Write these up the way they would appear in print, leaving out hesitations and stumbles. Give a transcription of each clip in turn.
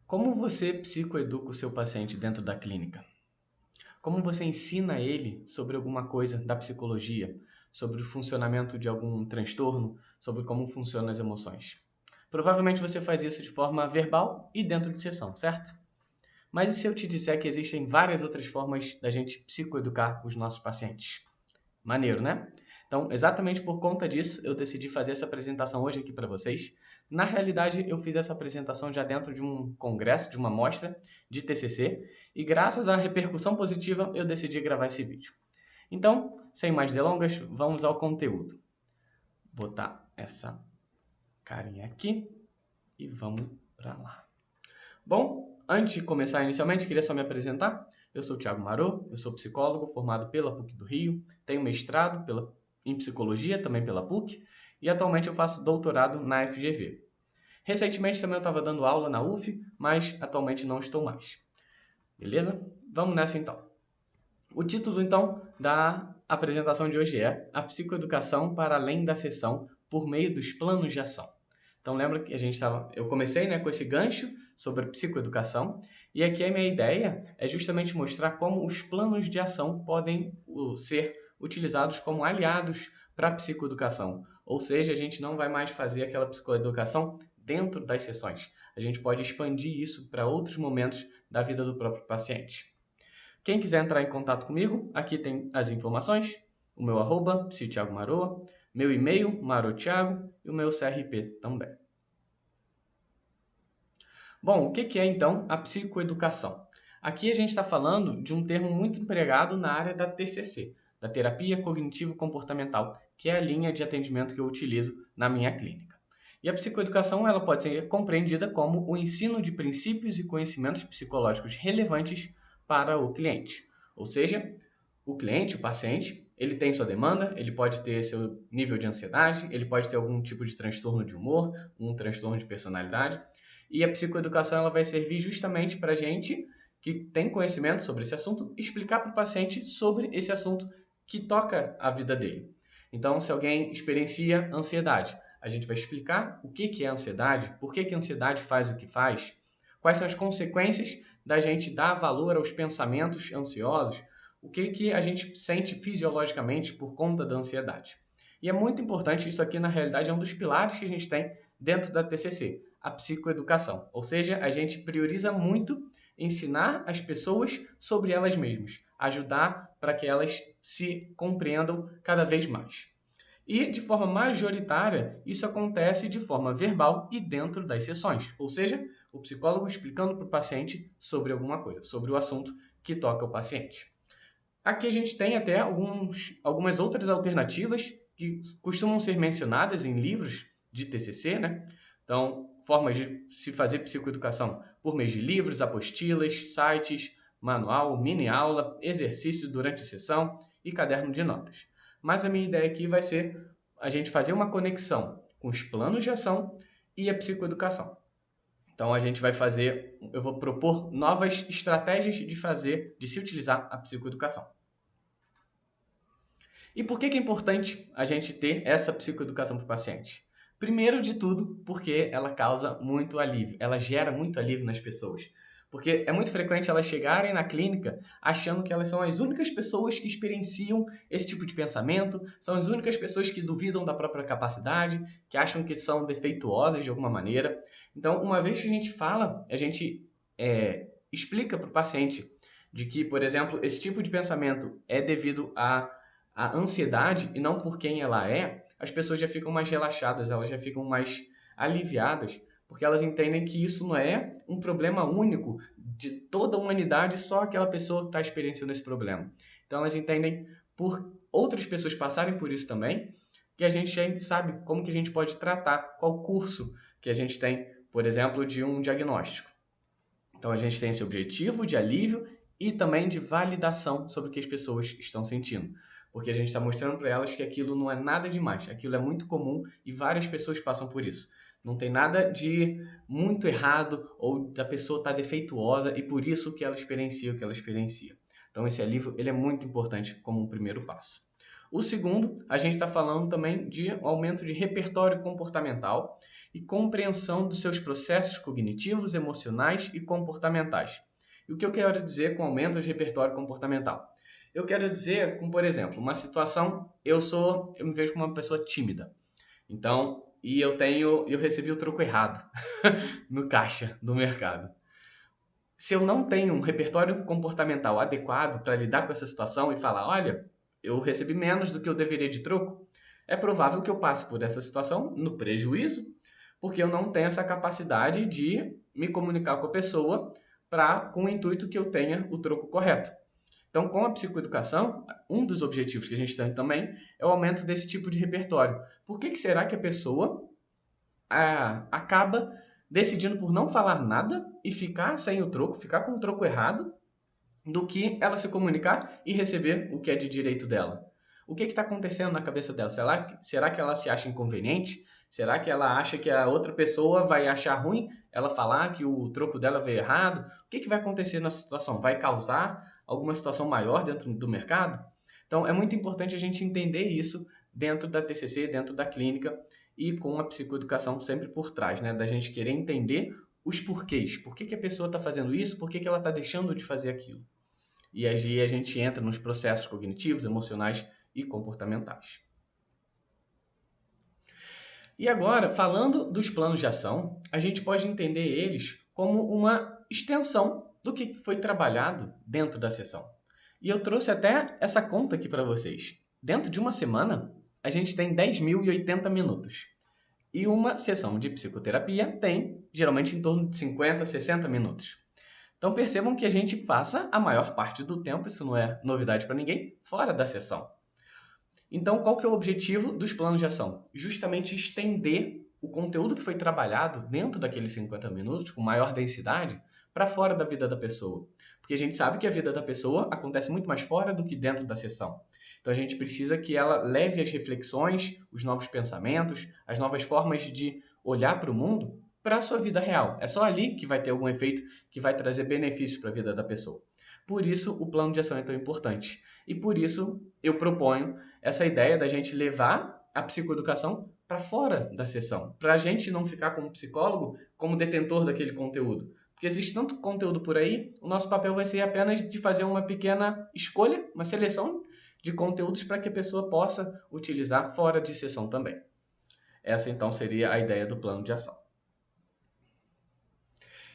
Como você psicoeduca o seu paciente dentro da clínica? Como você ensina ele sobre alguma coisa da psicologia, sobre o funcionamento de algum transtorno, sobre como funcionam as emoções? Provavelmente você faz isso de forma verbal e dentro de sessão, certo? Mas e se eu te disser que existem várias outras formas da gente psicoeducar os nossos pacientes? Maneiro, né? Então, exatamente por conta disso, eu decidi fazer essa apresentação hoje aqui para vocês. Na realidade, eu fiz essa apresentação já dentro de um congresso, de uma mostra de TCC, e graças à repercussão positiva, eu decidi gravar esse vídeo. Então, sem mais delongas, vamos ao conteúdo. Botar essa carinha aqui e vamos para lá. Bom, antes de começar inicialmente, queria só me apresentar. Eu sou o Thiago Marô, eu sou psicólogo formado pela PUC do Rio, tenho mestrado em psicologia também pela PUC e atualmente eu faço doutorado na FGV. Recentemente também eu estava dando aula na UF, mas atualmente não estou mais. Beleza? Vamos nessa então. O título então da apresentação de hoje é A Psicoeducação para além da sessão por meio dos planos de ação. Então lembra que eu comecei, com esse gancho sobre psicoeducação e aqui a minha ideia é justamente mostrar como os planos de ação podem ser utilizados como aliados para a psicoeducação. Ou seja, a gente não vai mais fazer aquela psicoeducação dentro das sessões. A gente pode expandir isso para outros momentos da vida do próprio paciente. Quem quiser entrar em contato comigo, aqui tem as informações, o meu arroba, psitiago Maroa, meu e-mail, marotiago, e o meu CRP também. Bom, o que é então a psicoeducação? Aqui a gente está falando de um termo muito empregado na área da TCC, da terapia cognitivo-comportamental, que é a linha de atendimento que eu utilizo na minha clínica. E a psicoeducação ela pode ser compreendida como o ensino de princípios e conhecimentos psicológicos relevantes para o cliente. Ou seja, o cliente, o paciente, ele tem sua demanda, ele pode ter seu nível de ansiedade, ele pode ter algum tipo de transtorno de humor, um transtorno de personalidade, e a psicoeducação ela vai servir justamente para a gente que tem conhecimento sobre esse assunto explicar para o paciente sobre esse assunto que toca a vida dele. Então, se alguém experiencia ansiedade, a gente vai explicar o que é ansiedade, por que a ansiedade faz o que faz, quais são as consequências da gente dar valor aos pensamentos ansiosos, o que a gente sente fisiologicamente por conta da ansiedade. E é muito importante, isso aqui na realidade é um dos pilares que a gente tem dentro da TCC, a psicoeducação. Ou seja, a gente prioriza muito ensinar as pessoas sobre elas mesmas, ajudar para que elas se compreendam cada vez mais. E, de forma majoritária, isso acontece de forma verbal e dentro das sessões, ou seja, o psicólogo explicando para o paciente sobre alguma coisa, sobre o assunto que toca o paciente. Aqui a gente tem até algumas outras alternativas que costumam ser mencionadas em livros de TCC, né? Então, formas de se fazer psicoeducação por meio de livros, apostilas, sites, manual, mini-aula, exercício durante a sessão e caderno de notas. Mas a minha ideia aqui vai ser a gente fazer uma conexão com os planos de ação e a psicoeducação. Então a gente vai fazer, eu vou propor novas estratégias de se utilizar a psicoeducação. E por que é importante a gente ter essa psicoeducação para o paciente? Primeiro de tudo, porque ela causa muito alívio, ela gera muito alívio nas pessoas. Porque é muito frequente elas chegarem na clínica achando que elas são as únicas pessoas que experienciam esse tipo de pensamento, são as únicas pessoas que duvidam da própria capacidade, que acham que são defeituosas de alguma maneira. Então, uma vez que a gente fala, a gente explica para o paciente de que, por exemplo, esse tipo de pensamento é devido a ansiedade e não por quem ela é, as pessoas já ficam mais relaxadas, elas já ficam mais aliviadas, porque elas entendem que isso não é um problema único de toda a humanidade, só aquela pessoa que está experienciando esse problema. Então elas entendem por outras pessoas passarem por isso também, que a gente já sabe como que a gente pode tratar, qual curso que a gente tem, por exemplo, de um diagnóstico. Então a gente tem esse objetivo de alívio e também de validação sobre o que as pessoas estão sentindo. Porque a gente está mostrando para elas que aquilo não é nada demais, aquilo é muito comum e várias pessoas passam por isso. Não tem nada de muito errado ou da pessoa estar defeituosa e por isso que ela experiencia o que ela experiencia. Então esse alívio ele é muito importante como um primeiro passo. O segundo, a gente está falando também de aumento de repertório comportamental e compreensão dos seus processos cognitivos, emocionais e comportamentais. E o que eu quero dizer com aumento de repertório comportamental? Eu quero dizer, como por exemplo, uma situação, eu me vejo como uma pessoa tímida. Então, eu recebi o troco errado no caixa do mercado. Se eu não tenho um repertório comportamental adequado para lidar com essa situação e falar, olha, eu recebi menos do que eu deveria de troco, é provável que eu passe por essa situação no prejuízo, porque eu não tenho essa capacidade de me comunicar com a pessoa com o intuito que eu tenha o troco correto. Então, com a psicoeducação, um dos objetivos que a gente tem também é o aumento desse tipo de repertório. Por que será que a pessoa acaba decidindo por não falar nada e ficar sem o troco, ficar com o troco errado, do que ela se comunicar e receber o que é de direito dela? O que está acontecendo na cabeça dela? Será que ela se acha inconveniente? Será que ela acha que a outra pessoa vai achar ruim ela falar que o troco dela veio errado? O que vai acontecer nessa situação? Vai causar alguma situação maior dentro do mercado? Então, é muito importante a gente entender isso dentro da TCC, dentro da clínica e com a psicoeducação sempre por trás, né? Da gente querer entender os porquês. Por que a pessoa está fazendo isso? Por que ela está deixando de fazer aquilo? E aí a gente entra nos processos cognitivos, emocionais e comportamentais. E agora, falando dos planos de ação, a gente pode entender eles como uma extensão do que foi trabalhado dentro da sessão. E eu trouxe até essa conta aqui para vocês. Dentro de uma semana, a gente tem 10.080 minutos. E uma sessão de psicoterapia tem, geralmente, em torno de 50, 60 minutos. Então percebam que a gente passa a maior parte do tempo, isso não é novidade para ninguém, fora da sessão. Então, qual que é o objetivo dos planos de ação? Justamente estender o conteúdo que foi trabalhado dentro daqueles 50 minutos, com maior densidade, para fora da vida da pessoa. Porque a gente sabe que a vida da pessoa acontece muito mais fora do que dentro da sessão. Então, a gente precisa que ela leve as reflexões, os novos pensamentos, as novas formas de olhar para o mundo para a sua vida real. É só ali que vai ter algum efeito que vai trazer benefícios para a vida da pessoa. Por isso, o plano de ação é tão importante. E por isso, eu proponho essa ideia da gente levar a psicoeducação para fora da sessão, para a gente não ficar como psicólogo, como detentor daquele conteúdo. Porque existe tanto conteúdo por aí, o nosso papel vai ser apenas de fazer uma pequena escolha, uma seleção de conteúdos para que a pessoa possa utilizar fora de sessão também. Essa então seria a ideia do plano de ação.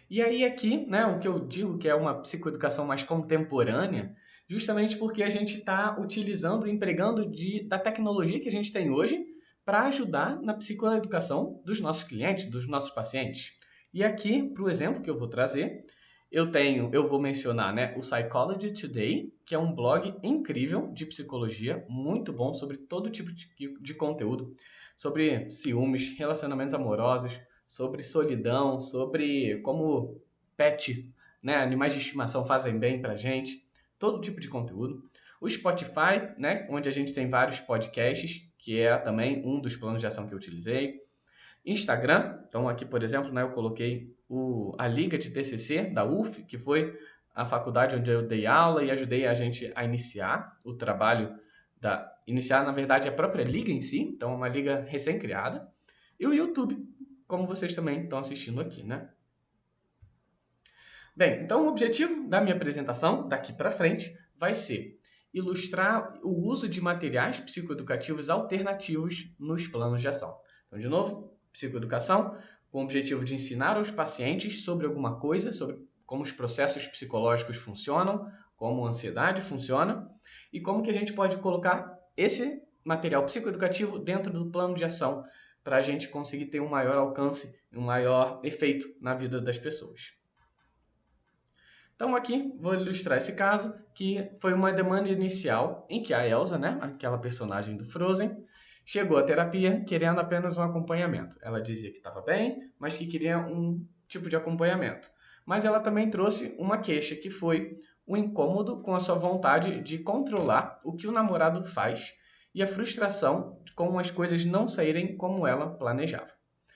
E aí aqui, né, o que eu digo que é uma psicoeducação mais contemporânea, justamente porque a gente está utilizando, empregando da tecnologia que a gente tem hoje para ajudar na psicoeducação dos nossos clientes, dos nossos pacientes. E aqui, para o exemplo que eu vou trazer, eu vou mencionar, né, o Psychology Today, que é um blog incrível de psicologia, muito bom sobre todo tipo de conteúdo, sobre ciúmes, relacionamentos amorosos, sobre solidão, sobre como pet, né, animais de estimação fazem bem pra gente, todo tipo de conteúdo. O Spotify, né, onde a gente tem vários podcasts, que é também um dos planos de ação que eu utilizei. Instagram, então aqui, por exemplo, né, eu coloquei a Liga de TCC da UF, que foi a faculdade onde eu dei aula e ajudei a gente a iniciar o trabalho iniciar, na verdade, a própria liga em si, então é uma liga recém-criada. E o YouTube, como vocês também estão assistindo aqui, né? Bem, então o objetivo da minha apresentação, daqui para frente, vai ser ilustrar o uso de materiais psicoeducativos alternativos nos planos de ação. Então, de novo, psicoeducação com o objetivo de ensinar aos pacientes sobre alguma coisa, sobre como os processos psicológicos funcionam, como a ansiedade funciona e como que a gente pode colocar esse material psicoeducativo dentro do plano de ação para a gente conseguir ter um maior alcance, um maior efeito na vida das pessoas. Então aqui vou ilustrar esse caso, que foi uma demanda inicial em que a Elsa, né, aquela personagem do Frozen, chegou à terapia querendo apenas um acompanhamento. Ela dizia que estava bem, mas que queria um tipo de acompanhamento. Mas ela também trouxe uma queixa, que foi o incômodo com a sua vontade de controlar o que o namorado faz e a frustração com as coisas não saírem como ela planejava.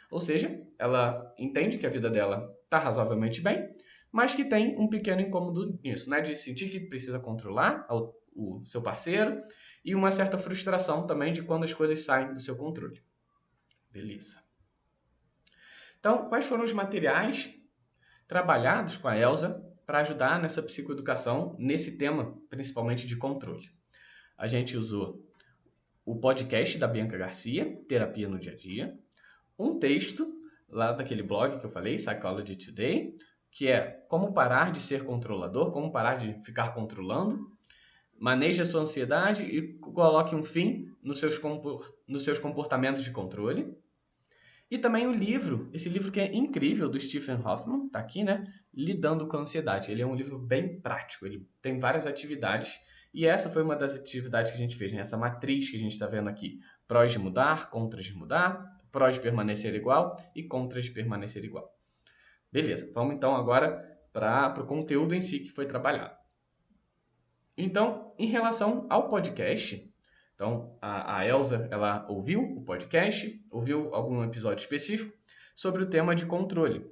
Ou seja, ela entende que a vida dela está razoavelmente bem, mas que tem um pequeno incômodo nisso, né? De sentir que precisa controlar o seu parceiro e uma certa frustração também de quando as coisas saem do seu controle. Beleza. Então, quais foram os materiais trabalhados com a Elsa para ajudar nessa psicoeducação, nesse tema, principalmente de controle? A gente usou o podcast da Bianca Garcia, Terapia no Dia a Dia, um texto lá daquele blog que eu falei, Psychology Today, que é como parar de ser controlador, como parar de ficar controlando, maneje a sua ansiedade e coloque um fim nos seus comportamentos de controle. E também o livro, esse livro que é incrível, do Stephen Hoffman, tá aqui, né? Lidando com a Ansiedade. Ele é um livro bem prático, ele tem várias atividades, e essa foi uma das atividades que a gente fez, né? Essa matriz que a gente está vendo aqui. Prós de mudar, contras de mudar, prós de permanecer igual e contras de permanecer igual. Beleza, vamos então agora para o conteúdo em si que foi trabalhado. Então, em relação ao podcast, então a Elsa, ela ouviu o podcast, ouviu algum episódio específico sobre o tema de controle.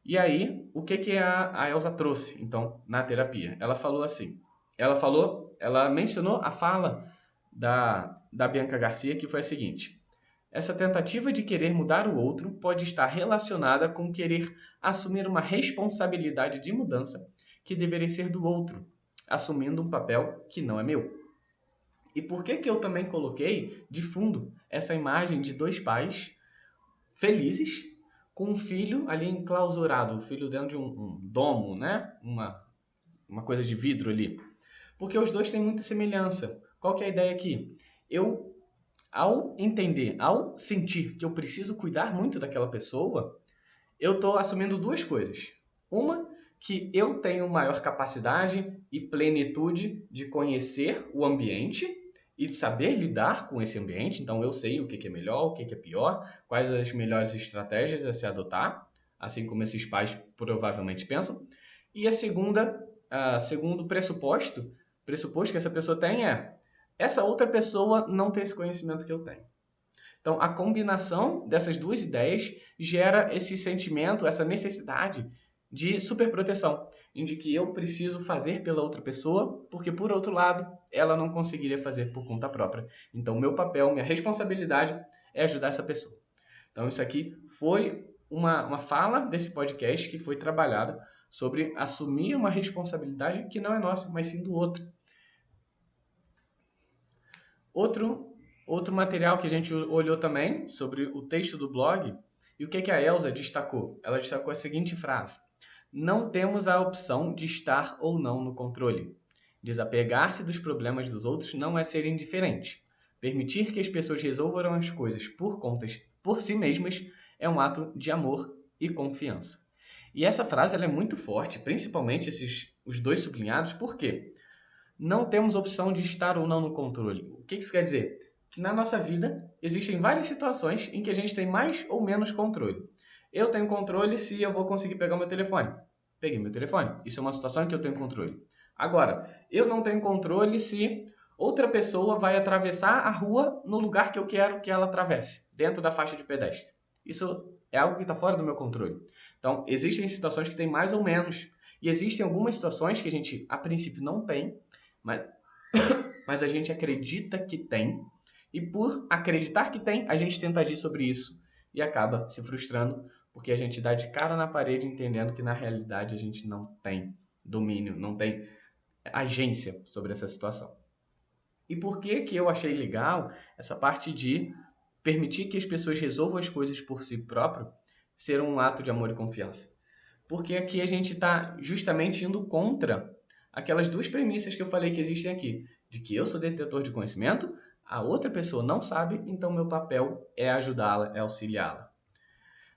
E aí, o que a Elsa trouxe, então, na terapia? Ela falou assim, ela mencionou a fala da Bianca Garcia, que foi a seguinte: essa tentativa de querer mudar o outro pode estar relacionada com querer assumir uma responsabilidade de mudança que deveria ser do outro, assumindo um papel que não é meu. E por que eu também coloquei de fundo essa imagem de dois pais felizes com um filho ali enclausurado, o filho dentro de um domo, né? Uma coisa de vidro ali. Porque os dois têm muita semelhança. Qual que é a ideia aqui? Ao entender, ao sentir que eu preciso cuidar muito daquela pessoa, eu estou assumindo duas coisas. Uma, que eu tenho maior capacidade e plenitude de conhecer o ambiente e de saber lidar com esse ambiente. Então, eu sei o que é melhor, o que é pior, quais as melhores estratégias a se adotar, assim como esses pais provavelmente pensam. E segundo pressuposto que essa pessoa tem é: essa outra pessoa não tem esse conhecimento que eu tenho. Então, a combinação dessas duas ideias gera esse sentimento, essa necessidade de superproteção, em de que eu preciso fazer pela outra pessoa, porque, por outro lado, ela não conseguiria fazer por conta própria. Então, meu papel, minha responsabilidade é ajudar essa pessoa. Então, isso aqui foi uma fala desse podcast que foi trabalhada sobre assumir uma responsabilidade que não é nossa, mas sim do outro. Outro material que a gente olhou também sobre o texto do blog, e o que a Elsa destacou? Ela destacou a seguinte frase: não temos a opção de estar ou não no controle. Desapegar-se dos problemas dos outros não é ser indiferente. Permitir que as pessoas resolvam as coisas por si mesmas é um ato de amor e confiança. E essa frase ela é muito forte, principalmente os dois sublinhados, por quê? Não temos opção de estar ou não no controle. O que isso quer dizer? Que na nossa vida existem várias situações em que a gente tem mais ou menos controle. Eu tenho controle se eu vou conseguir pegar o meu telefone. Peguei meu telefone. Isso é uma situação em que eu tenho controle. Agora, eu não tenho controle se outra pessoa vai atravessar a rua no lugar que eu quero que ela atravesse, dentro da faixa de pedestre. Isso é algo que está fora do meu controle. Então, existem situações que tem mais ou menos. E existem algumas situações que a gente, a princípio, não tem, mas a gente acredita que tem, e por acreditar que tem, a gente tenta agir sobre isso e acaba se frustrando, porque a gente dá de cara na parede entendendo que na realidade a gente não tem domínio, não tem agência sobre essa situação. E por que eu achei legal essa parte de permitir que as pessoas resolvam as coisas por si próprio ser um ato de amor e confiança? Porque aqui a gente está justamente indo contra aquelas duas premissas que eu falei que existem aqui, de que eu sou detetor de conhecimento, a outra pessoa não sabe, então meu papel é ajudá-la, é auxiliá-la.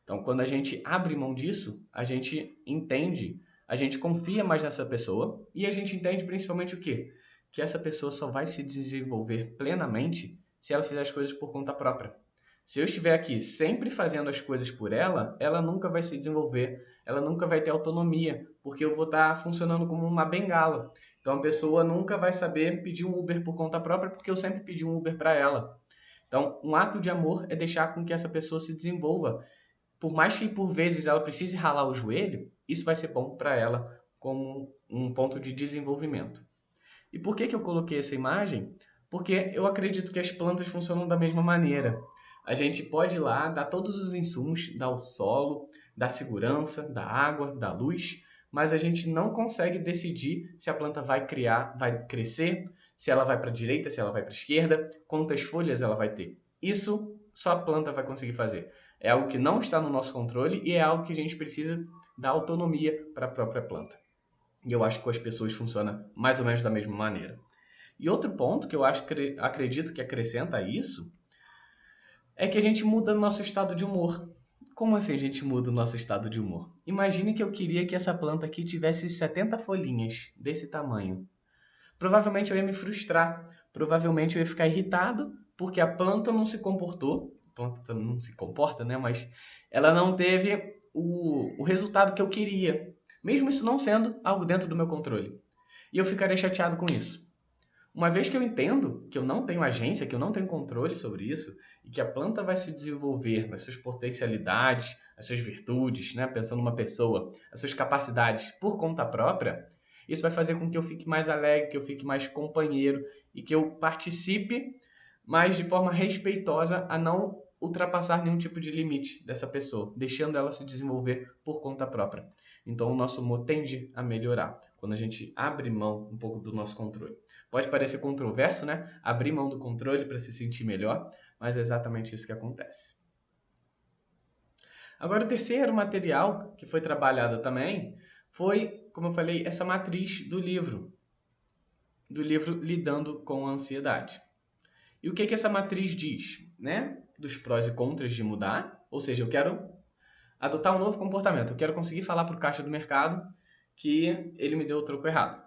Então, quando a gente abre mão disso, a gente entende, a gente confia mais nessa pessoa e a gente entende principalmente o quê? Que essa pessoa só vai se desenvolver plenamente se ela fizer as coisas por conta própria. Se eu estiver aqui sempre fazendo as coisas por ela, ela nunca vai se desenvolver, ela nunca vai ter autonomia, porque eu vou estar funcionando como uma bengala. Então a pessoa nunca vai saber pedir um Uber por conta própria, porque eu sempre pedi um Uber para ela. Então, um ato de amor é deixar com que essa pessoa se desenvolva. Por mais que por vezes ela precise ralar o joelho, isso vai ser bom para ela como um ponto de desenvolvimento. E por que eu coloquei essa imagem? Porque eu acredito que as plantas funcionam da mesma maneira. A gente pode ir lá, dar todos os insumos, dar o solo, dar segurança, dar água, dar luz, mas a gente não consegue decidir se a planta vai criar, vai crescer, se ela vai para a direita, se ela vai para a esquerda, quantas folhas ela vai ter. Isso só a planta vai conseguir fazer. É algo que não está no nosso controle e é algo que a gente precisa dar autonomia para a própria planta. E eu acho que com as pessoas funciona mais ou menos da mesma maneira. E outro ponto que eu acredito que acrescenta a isso é que a gente muda nosso estado de humor. Como assim a gente muda o nosso estado de humor? Imagine que eu queria que essa planta aqui tivesse 70 folhinhas desse tamanho. Provavelmente eu ia me frustrar, provavelmente eu ia ficar irritado, porque a planta não se comportou, a planta não se comporta, né? Mas ela não teve o resultado que eu queria, mesmo isso não sendo algo dentro do meu controle. E eu ficaria chateado com isso. Uma vez que eu entendo que eu não tenho agência, que eu não tenho controle sobre isso, e que a planta vai se desenvolver nas suas potencialidades, as suas virtudes, né? Pensando numa pessoa, as suas capacidades por conta própria, isso vai fazer com que eu fique mais alegre, que eu fique mais companheiro e que eu participe mais de forma respeitosa a não ultrapassar nenhum tipo de limite dessa pessoa, deixando ela se desenvolver por conta própria. Então o nosso humor tende a melhorar quando a gente abre mão um pouco do nosso controle. Pode parecer controverso, né? Abrir mão do controle para se sentir melhor, mas é exatamente isso que acontece. Agora, o terceiro material que foi trabalhado também foi, como eu falei, essa matriz do livro Lidando com a Ansiedade. E o que que essa matriz diz, né? Dos prós e contras de mudar, ou seja, eu quero adotar um novo comportamento, eu quero conseguir falar para o caixa do mercado que ele me deu o troco errado.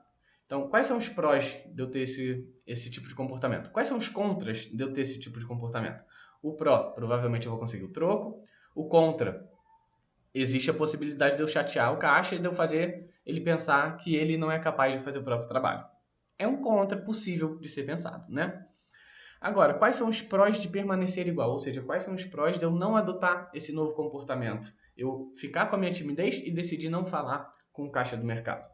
Então, quais são os prós de eu ter esse tipo de comportamento? Quais são os contras de eu ter esse tipo de comportamento? O pró, provavelmente eu vou conseguir o troco. O contra, existe a possibilidade de eu chatear o caixa e de eu fazer ele pensar que ele não é capaz de fazer o próprio trabalho. É um contra possível de ser pensado, né? Agora, quais são os prós de permanecer igual? Ou seja, quais são os prós de eu não adotar esse novo comportamento? Eu ficar com a minha timidez e decidir não falar com o caixa do mercado.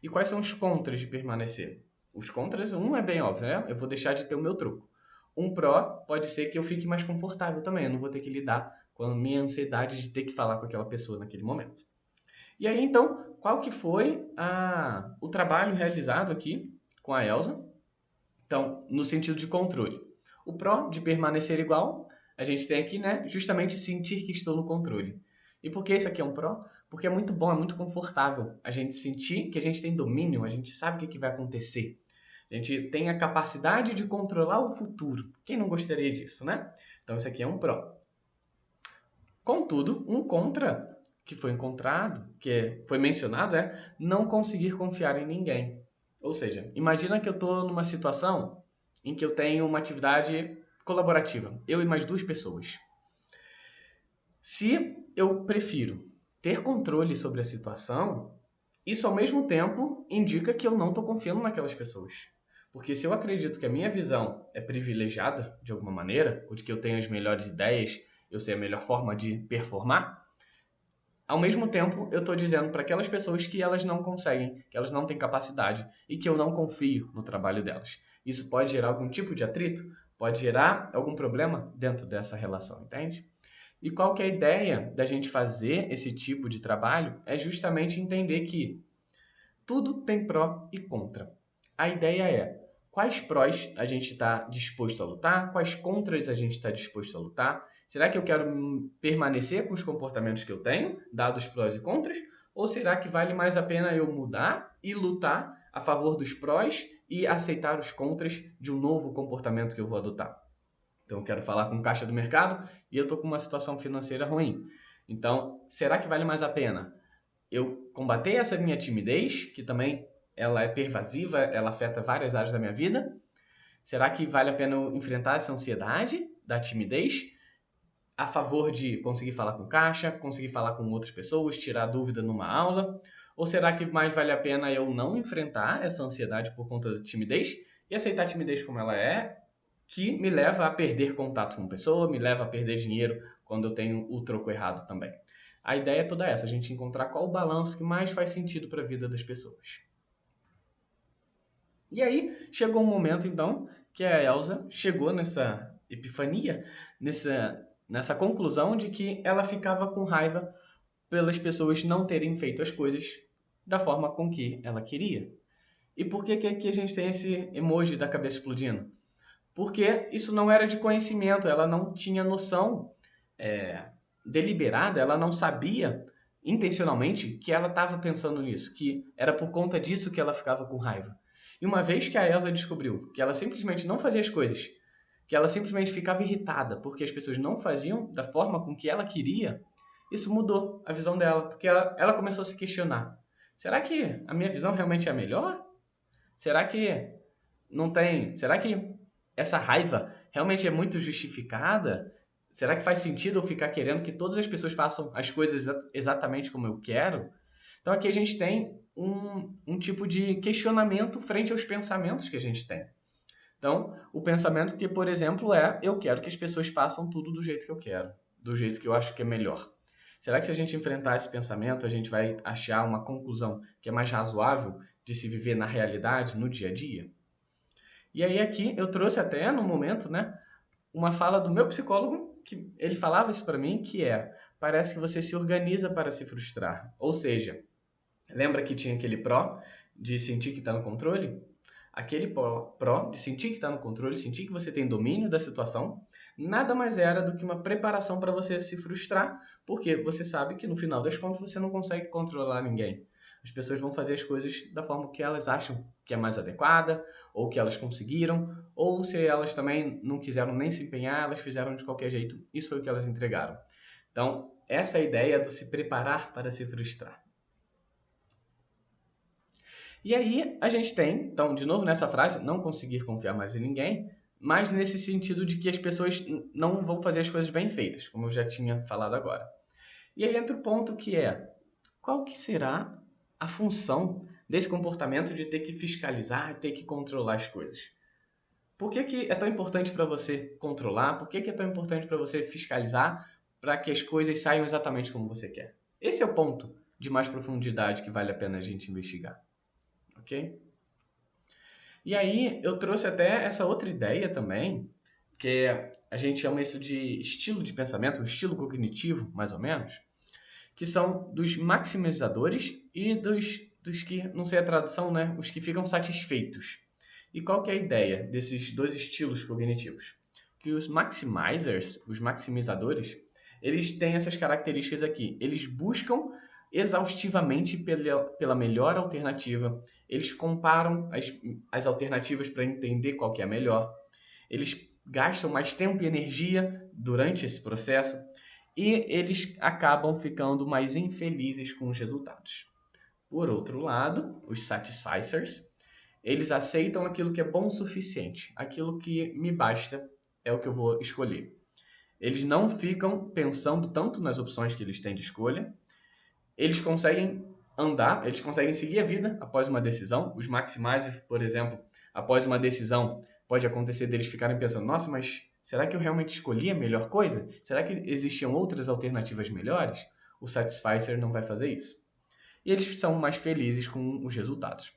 E quais são os contras de permanecer? Os contras, um é bem óbvio, né? Eu vou deixar de ter o meu troco. Um pró pode ser que eu fique mais confortável também, eu não vou ter que lidar com a minha ansiedade de ter que falar com aquela pessoa naquele momento. E aí, então, qual que foi o trabalho realizado aqui com a Elsa? Então, no sentido de controle. O pró, de permanecer igual, a gente tem aqui, né, justamente sentir que estou no controle. E por que isso aqui é um pró? Porque é muito bom, é muito confortável a gente sentir que a gente tem domínio, a gente sabe o que vai acontecer. A gente tem a capacidade de controlar o futuro. Quem não gostaria disso, né? Então, isso aqui é um pró. Contudo, um contra que foi encontrado, foi mencionado, é não conseguir confiar em ninguém. Ou seja, imagina que eu estou numa situação em que eu tenho uma atividade colaborativa, eu e mais duas pessoas. Se eu prefiro ter controle sobre a situação, isso ao mesmo tempo indica que eu não estou confiando naquelas pessoas. Porque se eu acredito que a minha visão é privilegiada de alguma maneira, ou de que eu tenho as melhores ideias, eu sei a melhor forma de performar, ao mesmo tempo eu estou dizendo para aquelas pessoas que elas não conseguem, que elas não têm capacidade e que eu não confio no trabalho delas. Isso pode gerar algum tipo de atrito, pode gerar algum problema dentro dessa relação, entende? E qual que é a ideia da gente fazer esse tipo de trabalho? É justamente entender que tudo tem pró e contra. A ideia é quais prós a gente está disposto a lutar, quais contras a gente está disposto a lutar. Será que eu quero permanecer com os comportamentos que eu tenho, dados os prós e contras? Ou será que vale mais a pena eu mudar e lutar a favor dos prós e aceitar os contras de um novo comportamento que eu vou adotar? Então, eu quero falar com o caixa do mercado e eu estou com uma situação financeira ruim. Então, será que vale mais a pena eu combater essa minha timidez, que também ela é pervasiva, ela afeta várias áreas da minha vida? Será que vale a pena eu enfrentar essa ansiedade da timidez a favor de conseguir falar com caixa, conseguir falar com outras pessoas, tirar dúvida numa aula? Ou será que mais vale a pena eu não enfrentar essa ansiedade por conta da timidez e aceitar a timidez como ela é, que me leva a perder contato com pessoa, me leva a perder dinheiro quando eu tenho o troco errado também? A ideia é toda essa, a gente encontrar qual o balanço que mais faz sentido para a vida das pessoas. E aí, chegou um momento, então, que a Elsa chegou nessa epifania, nessa conclusão de que ela ficava com raiva pelas pessoas não terem feito as coisas da forma com que ela queria. E por que aqui a gente tem esse emoji da cabeça explodindo? Porque isso não era de conhecimento, ela não tinha noção deliberada, ela não sabia intencionalmente que ela estava pensando nisso, que era por conta disso que ela ficava com raiva. E uma vez que a Elsa descobriu que ela simplesmente não fazia as coisas, que ela simplesmente ficava irritada porque as pessoas não faziam da forma com que ela queria, isso mudou a visão dela, porque ela começou a se questionar. Será que a minha visão realmente é a melhor? Será que não tem. Será que essa raiva realmente é muito justificada? Será que faz sentido eu ficar querendo que todas as pessoas façam as coisas exatamente como eu quero? Então aqui a gente tem um tipo de questionamento frente aos pensamentos que a gente tem. Então, o pensamento que, por exemplo, é eu quero que as pessoas façam tudo do jeito que eu quero, do jeito que eu acho que é melhor. Será que se a gente enfrentar esse pensamento, a gente vai achar uma conclusão que é mais razoável de se viver na realidade, no dia a dia? E aí aqui eu trouxe até no momento, né, uma fala do meu psicólogo que ele falava isso para mim, que é: parece que você se organiza para se frustrar. Ou seja, lembra que tinha aquele pró de sentir que está no controle? Aquele pró de sentir que está no controle, sentir que você tem domínio da situação, nada mais era do que uma preparação para você se frustrar, porque você sabe que no final das contas você não consegue controlar ninguém. As pessoas vão fazer as coisas da forma que elas acham que é mais adequada, ou que elas conseguiram, ou se elas também não quiseram nem se empenhar, elas fizeram de qualquer jeito. Isso foi o que elas entregaram. Então, essa é a ideia do se preparar para se frustrar. E aí a gente tem, então, de novo nessa frase, não conseguir confiar mais em ninguém, mas nesse sentido de que as pessoas não vão fazer as coisas bem feitas, como eu já tinha falado agora. E aí entra o ponto que é, qual que será a função desse comportamento de ter que fiscalizar, ter que controlar as coisas? Por que, que é tão importante para você controlar? Por que, que é tão importante para você fiscalizar para que as coisas saiam exatamente como você quer? Esse é o ponto de mais profundidade que vale a pena a gente investigar, ok? E aí eu trouxe até essa outra ideia também, que a gente chama isso de estilo de pensamento, um estilo cognitivo, mais ou menos, que são dos maximizadores e dos que, não sei a tradução, né? Os que ficam satisfeitos. E qual que é a ideia desses dois estilos cognitivos? Que os maximizers, os maximizadores, eles têm essas características aqui. Eles buscam exaustivamente pela melhor alternativa. Eles comparam as alternativas para entender qual que é a melhor. Eles gastam mais tempo e energia durante esse processo e eles acabam ficando mais infelizes com os resultados. Por outro lado, os satisficers, eles aceitam aquilo que é bom o suficiente, aquilo que me basta é o que eu vou escolher. Eles não ficam pensando tanto nas opções que eles têm de escolha, eles conseguem andar, eles conseguem seguir a vida após uma decisão. Os maximizers, por exemplo, após uma decisão, pode acontecer deles ficarem pensando: nossa, mas será que eu realmente escolhi a melhor coisa? Será que existiam outras alternativas melhores? O Satisficer não vai fazer isso. E eles são mais felizes com os resultados.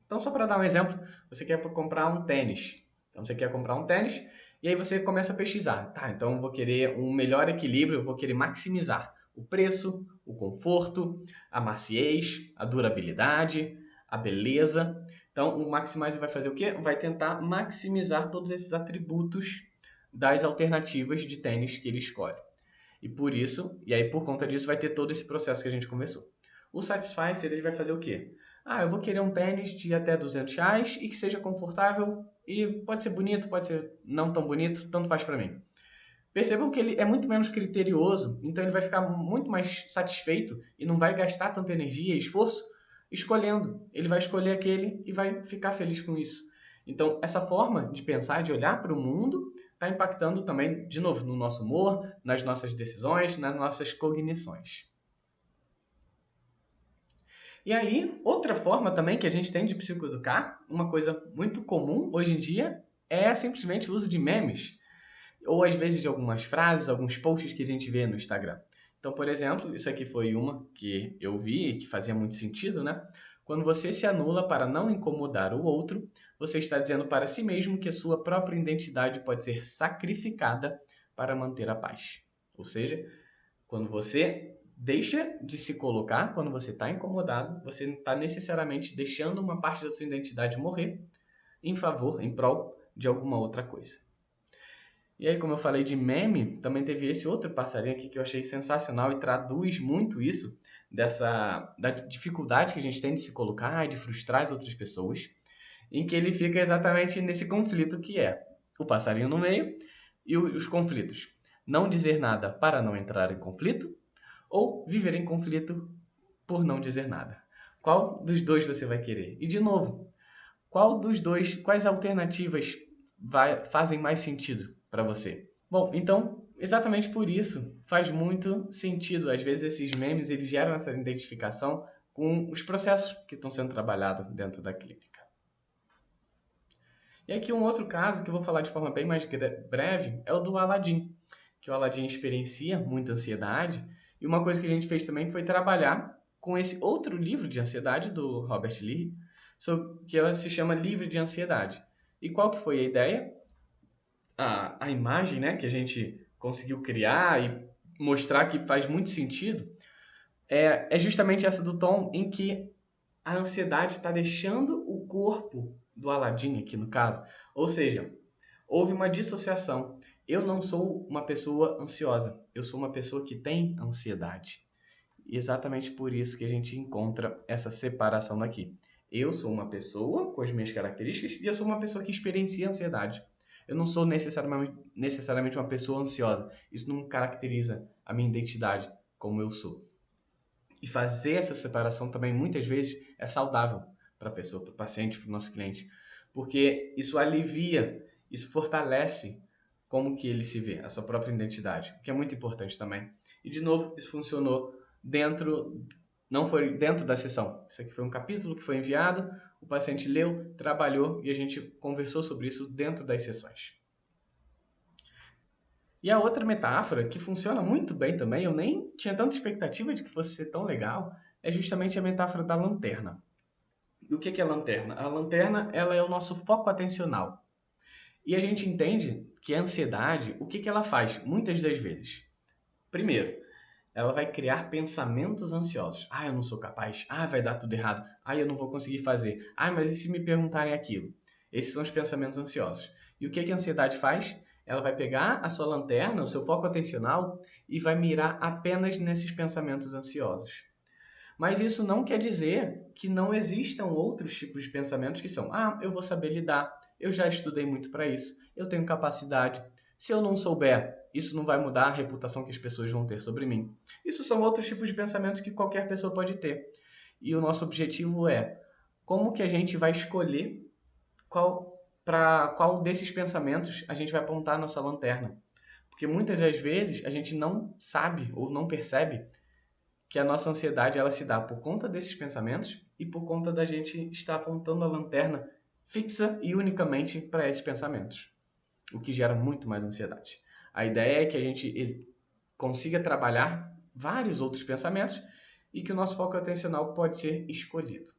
Então, só para dar um exemplo, você quer comprar um tênis. Então, você quer comprar um tênis e aí você começa a pesquisar. Tá, então eu vou querer um melhor equilíbrio, eu vou querer maximizar o preço, o conforto, a maciez, a durabilidade, a beleza. Então, o Maximizer vai fazer o quê? Vai tentar maximizar todos esses atributos das alternativas de tênis que ele escolhe. E por isso, e aí por conta disso, vai ter todo esse processo que a gente começou. O Satisficer, ele vai fazer o quê? Ah, eu vou querer um tênis de até R$ 200 e que seja confortável e pode ser bonito, pode ser não tão bonito, tanto faz para mim. Percebam que ele é muito menos criterioso, então ele vai ficar muito mais satisfeito e não vai gastar tanta energia e esforço escolhendo. Ele vai escolher aquele e vai ficar feliz com isso. Então, essa forma de pensar, de olhar para o mundo, está impactando também, de novo, no nosso humor, nas nossas decisões, nas nossas cognições. E aí, outra forma também que a gente tem de psicoeducar, uma coisa muito comum hoje em dia, é simplesmente o uso de memes. Ou às vezes de algumas frases, alguns posts que a gente vê no Instagram. Então, por exemplo, isso aqui foi uma que eu vi e que fazia muito sentido, né? Quando você se anula para não incomodar o outro, você está dizendo para si mesmo que a sua própria identidade pode ser sacrificada para manter a paz. Ou seja, quando você deixa de se colocar, quando você está incomodado, você está necessariamente deixando uma parte da sua identidade morrer em favor, em prol de alguma outra coisa. E aí, como eu falei de meme, também teve esse outro passarinho aqui que eu achei sensacional e traduz muito isso, da dificuldade que a gente tem de se colocar e de frustrar as outras pessoas, em que ele fica exatamente nesse conflito que é o passarinho no meio e os conflitos. Não dizer nada para não entrar em conflito ou viver em conflito por não dizer nada. Qual dos dois você vai querer? E de novo, qual dos dois, quais alternativas fazem mais sentido para você? Bom, então, exatamente por isso, faz muito sentido. Às vezes esses memes eles geram essa identificação com os processos que estão sendo trabalhados dentro da clínica. E aqui um outro caso que eu vou falar de forma bem mais breve é o do Aladdin, que o Aladdin experiencia muita ansiedade. E uma coisa que a gente fez também foi trabalhar com esse outro livro de ansiedade do Robert Lee, que se chama Livre de Ansiedade. E qual que foi a ideia? A imagem, né, que a gente conseguiu criar e mostrar que faz muito sentido é justamente essa do tom em que a ansiedade está deixando o corpo do Aladdin aqui no caso. Ou seja, houve uma dissociação. Eu não sou uma pessoa ansiosa, eu sou uma pessoa que tem ansiedade. E exatamente por isso que a gente encontra essa separação daqui. Eu sou uma pessoa com as minhas características e eu sou uma pessoa que experiencia ansiedade. Eu não sou necessariamente uma pessoa ansiosa. Isso não caracteriza a minha identidade como eu sou. E fazer essa separação também muitas vezes é saudável para a pessoa, para o paciente, para o nosso cliente, porque isso alivia, isso fortalece como que ele se vê, a sua própria identidade, que é muito importante também. E de novo, isso funcionou não foi dentro da sessão. Isso aqui foi um capítulo que foi enviado, o paciente leu, trabalhou e a gente conversou sobre isso dentro das sessões. E a outra metáfora, que funciona muito bem também, eu nem tinha tanta expectativa de que fosse ser tão legal, é justamente a metáfora da lanterna. E o que é a lanterna? A lanterna ela é o nosso foco atencional. E a gente entende que a ansiedade, o que ela faz? Muitas das vezes. Primeiro, ela vai criar pensamentos ansiosos. Ah, eu não sou capaz. Ah, vai dar tudo errado. Ah, eu não vou conseguir fazer. Ah, mas e se me perguntarem aquilo? Esses são os pensamentos ansiosos. E o que a ansiedade faz? Ela vai pegar a sua lanterna, o seu foco atencional, e vai mirar apenas nesses pensamentos ansiosos. Mas isso não quer dizer que não existam outros tipos de pensamentos que são: ah, eu vou saber lidar, eu já estudei muito para isso, eu tenho capacidade. Se eu não souber, isso não vai mudar a reputação que as pessoas vão ter sobre mim. Isso são outros tipos de pensamentos que qualquer pessoa pode ter. E o nosso objetivo é como que a gente vai escolher para qual desses pensamentos a gente vai apontar a nossa lanterna. Porque muitas das vezes a gente não sabe ou não percebe que a nossa ansiedade ela se dá por conta desses pensamentos e por conta da gente estar apontando a lanterna fixa e unicamente para esses pensamentos, o que gera muito mais ansiedade. A ideia é que a gente consiga trabalhar vários outros pensamentos e que o nosso foco atencional pode ser escolhido.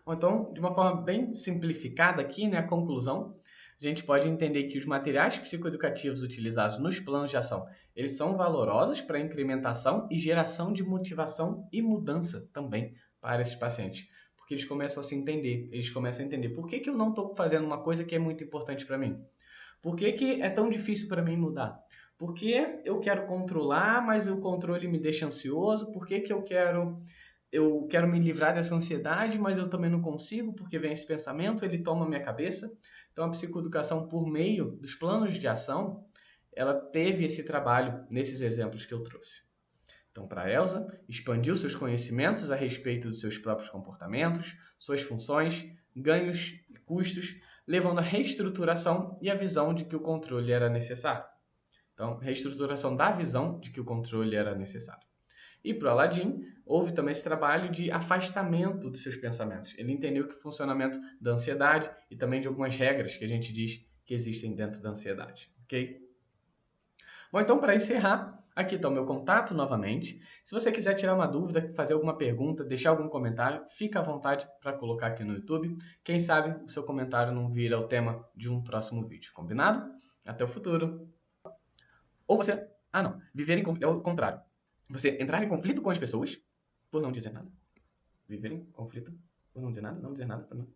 Então, de uma forma bem simplificada aqui, né, a conclusão, a gente pode entender que os materiais psicoeducativos utilizados nos planos de ação, eles são valorosos para a incrementação e geração de motivação e mudança também para esses pacientes. Porque eles começam a se entender, eles começam a entender por que eu não estou fazendo uma coisa que é muito importante para mim. Por que é tão difícil para mim mudar? Por que eu quero controlar, mas o controle me deixa ansioso? Por que eu quero me livrar dessa ansiedade, mas eu também não consigo, porque vem esse pensamento, ele toma a minha cabeça. Então, a psicoeducação, por meio dos planos de ação, ela teve esse trabalho nesses exemplos que eu trouxe. Então, para a Elsa, expandiu seus conhecimentos a respeito dos seus próprios comportamentos, suas funções, ganhos e custos, levando à reestruturação e à visão de que o controle era necessário. Então, reestruturação da visão de que o controle era necessário. E para o Aladdin, houve também esse trabalho de afastamento dos seus pensamentos. Ele entendeu que o funcionamento da ansiedade e também de algumas regras que a gente diz que existem dentro da ansiedade. Ok? Bom, então, para encerrar, Aqui está o meu contato novamente. Se você quiser tirar uma dúvida, fazer alguma pergunta, deixar algum comentário, fica à vontade para colocar aqui no YouTube. Quem sabe o seu comentário não vira o tema de um próximo vídeo. Combinado? Até o futuro! Ou você... Ah, não. Viver em... É o contrário. Você entrar em conflito com as pessoas por não dizer nada. Viver em conflito por não dizer nada? Não dizer nada por não...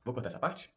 Vou cortar essa parte?